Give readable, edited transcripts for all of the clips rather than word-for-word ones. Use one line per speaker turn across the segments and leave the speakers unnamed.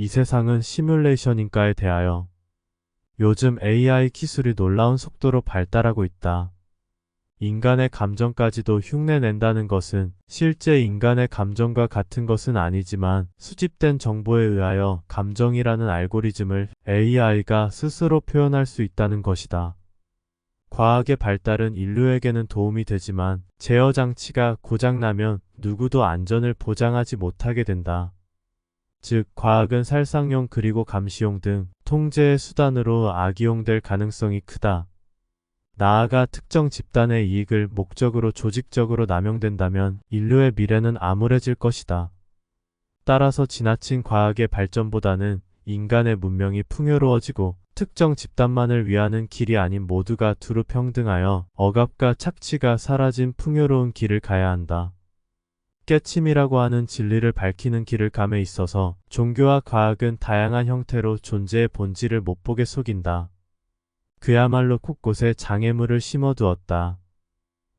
이 세상은 시뮬레이션인가에 대하여. 요즘 AI 기술이 놀라운 속도로 발달하고 있다. 인간의 감정까지도 흉내낸다는 것은 실제 인간의 감정과 같은 것은 아니지만 수집된 정보에 의하여 감정이라는 알고리즘을 AI가 스스로 표현할 수 있다는 것이다. 과학의 발달은 인류에게는 도움이 되지만 제어 장치가 고장나면 누구도 안전을 보장하지 못하게 된다. 즉, 과학은 살상용 그리고 감시용 등 통제의 수단으로 악이용될 가능성이 크다. 나아가 특정 집단의 이익을 목적으로 조직적으로 남용된다면 인류의 미래는 암울해질 것이다. 따라서 지나친 과학의 발전보다는 인간의 문명이 풍요로워지고 특정 집단만을 위하는 길이 아닌 모두가 두루 평등하여 억압과 착취가 사라진 풍요로운 길을 가야 한다. 깨침이라고 하는 진리를 밝히는 길을 감에 있어서 종교와 과학은 다양한 형태로 존재의 본질을 못보게 속인다. 그야말로 곳곳에 장애물을 심어두었다.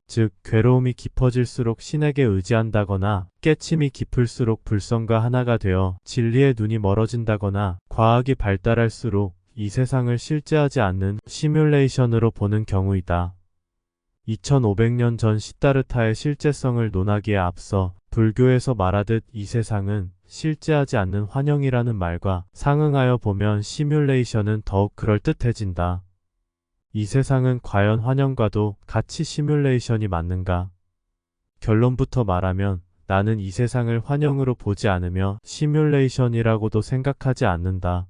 즉, 괴로움이 깊어질수록 신에게 의지한다거나 깨침이 깊을수록 불성과 하나가 되어 진리의 눈이 멀어진다거나 과학이 발달할수록 이 세상을 실제하지 않는 시뮬레이션으로 보는 경우이다. 2500년 전 시다르타의 실제성을 논하기에 앞서 불교에서 말하듯 이 세상은 실제하지 않는 환영이라는 말과 상응하여 보면 시뮬레이션은 더욱 그럴듯해진다. 이 세상은 과연 환영과도 같이 시뮬레이션이 맞는가? 결론부터 말하면 나는 이 세상을 환영으로 보지 않으며 시뮬레이션이라고도 생각하지 않는다.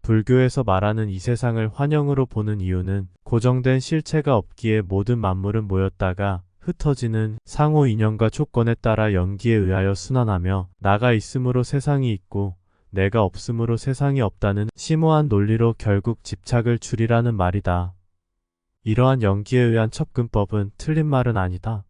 불교에서 말하는 이 세상을 환영으로 보는 이유는 고정된 실체가 없기에 모든 만물은 모였다가 흩어지는 상호 인연과 조건에 따라 연기에 의하여 순환하며 나가 있으므로 세상이 있고 내가 없으므로 세상이 없다는 심오한 논리로 결국 집착을 줄이라는 말이다. 이러한 연기에 의한 첩근법은 틀린 말은 아니다.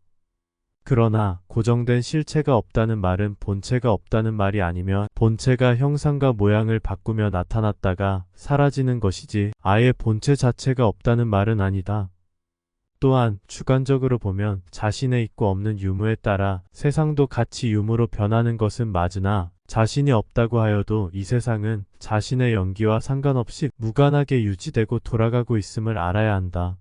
그러나 고정된 실체가 없다는 말은 본체가 없다는 말이 아니며 본체가 형상과 모양을 바꾸며 나타났다가 사라지는 것이지 아예 본체 자체가 없다는 말은 아니다. 또한 주관적으로 보면 자신의 있고 없는 유무에 따라 세상도 같이 유무로 변하는 것은 맞으나 자신이 없다고 하여도 이 세상은 자신의 연기와 상관없이 무관하게 유지되고 돌아가고 있음을 알아야 한다.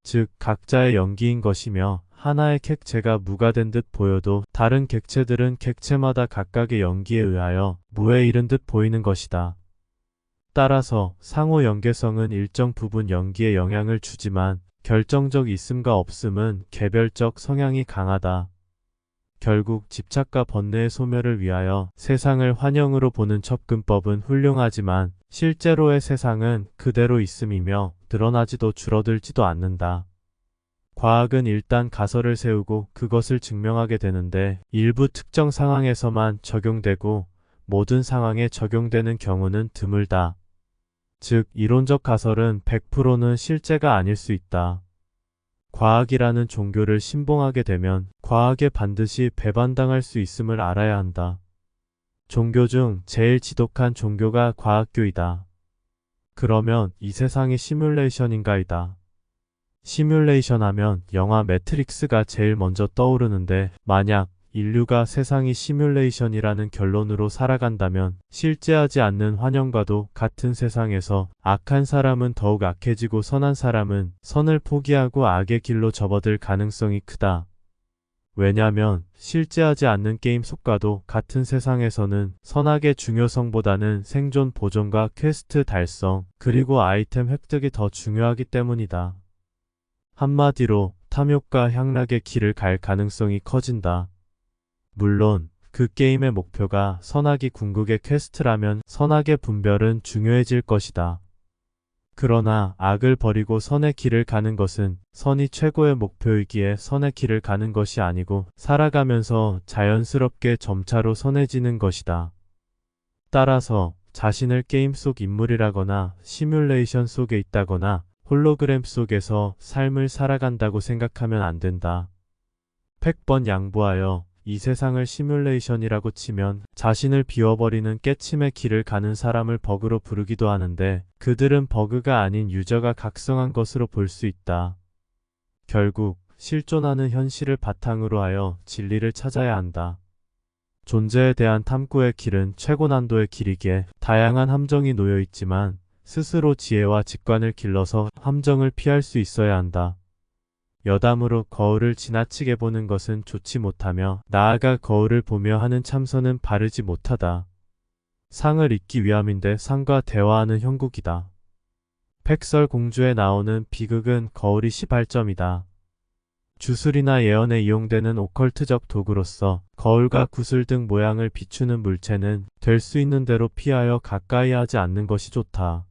즉, 각자의 연기인 것이며 하나의 객체가 무가 된 듯 보여도 다른 객체들은 객체마다 각각의 연기에 의하여 무에 이른 듯 보이는 것이다. 따라서 상호 연계성은 일정 부분 연기에 영향을 주지만 결정적 있음과 없음은 개별적 성향이 강하다. 결국 집착과 번뇌의 소멸을 위하여 세상을 환영으로 보는 첩근법은 훌륭하지만 실제로의 세상은 그대로 있음이며 드러나지도 줄어들지도 않는다. 과학은 일단 가설을 세우고 그것을 증명하게 되는데 일부 특정 상황에서만 적용되고 모든 상황에 적용되는 경우는 드물다. 즉, 이론적 가설은 100%는 실제가 아닐 수 있다. 과학이라는 종교를 신봉하게 되면 과학에 반드시 배반당할 수 있음을 알아야 한다. 종교 중 제일 지독한 종교가 과학교이다. 그러면 이 세상이 시뮬레이션인가이다. 시뮬레이션 하면 영화 매트릭스가 제일 먼저 떠오르는데 만약 인류가 세상이 시뮬레이션이라는 결론으로 살아간다면 실제하지 않는 환영과도 같은 세상에서 악한 사람은 더욱 악해지고 선한 사람은 선을 포기하고 악의 길로 접어들 가능성이 크다. 왜냐하면 실제하지 않는 게임 속과도 같은 세상에서는 선악의 중요성보다는 생존 보존과 퀘스트 달성 그리고 아이템 획득이 더 중요하기 때문이다. 한마디로 탐욕과 향락의 길을 갈 가능성이 커진다. 물론 그 게임의 목표가 선악이 궁극의 퀘스트라면 선악의 분별은 중요해질 것이다. 그러나 악을 버리고 선의 길을 가는 것은 선이 최고의 목표이기에 선의 길을 가는 것이 아니고 살아가면서 자연스럽게 점차로 선해지는 것이다. 따라서 자신을 게임 속 인물이라거나 시뮬레이션 속에 있다거나 홀로그램 속에서 삶을 살아간다고 생각하면 안 된다. 100번 양보하여 이 세상을 시뮬레이션이라고 치면 자신을 비워버리는 깨침의 길을 가는 사람을 버그로 부르기도 하는데 그들은 버그가 아닌 유저가 각성한 것으로 볼 수 있다. 결국 실존하는 현실을 바탕으로 하여 진리를 찾아야 한다. 존재에 대한 탐구의 길은 최고 난도의 길이기에 다양한 함정이 놓여 있지만 스스로 지혜와 직관을 길러서 함정을 피할 수 있어야 한다. 여담으로 거울을 지나치게 보는 것은 좋지 못하며 나아가 거울을 보며 하는 참선은 바르지 못하다. 상을 잊기 위함인데 상과 대화하는 형국이다. 백설공주에 나오는 비극은 거울이 시발점이다. 주술이나 예언에 이용되는 오컬트적 도구로서 거울과 구슬 등 모양을 비추는 물체는 될 수 있는 대로 피하여 가까이 하지 않는 것이 좋다.